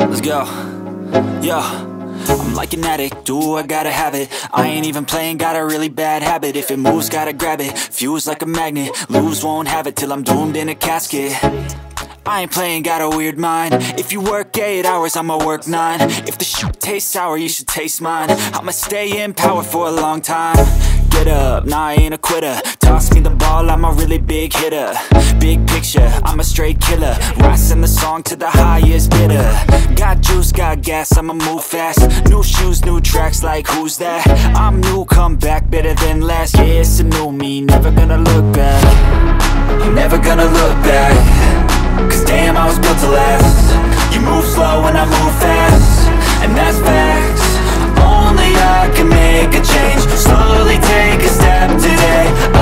Let's go. Yo, I'm like an addict, do I gotta have it. I ain't even playing, got a really bad habit. If it moves, gotta grab it, fuse like a magnet. Lose, won't have it till I'm doomed in a casket. I ain't playing, got a weird mind. If you work 8 hours, I'ma work 9. If the shit tastes sour, you should taste mine. I'ma stay in power for a long time. Get up, nah, I ain't a quitter. Toss me the ball, I'm a really big hitter. Big picture, I'm a straight killer. Rising the song to the highest bidder. Got juice, got gas, I'ma move fast. New shoes, new tracks, like who's that? I'm new, come back, better than last. Yeah, it's a new me, never gonna look back. I'm never gonna look back. Cause damn, I was built to last. You move slow and I move fast, and that's facts. Only I can make a change. Slowly take a step today.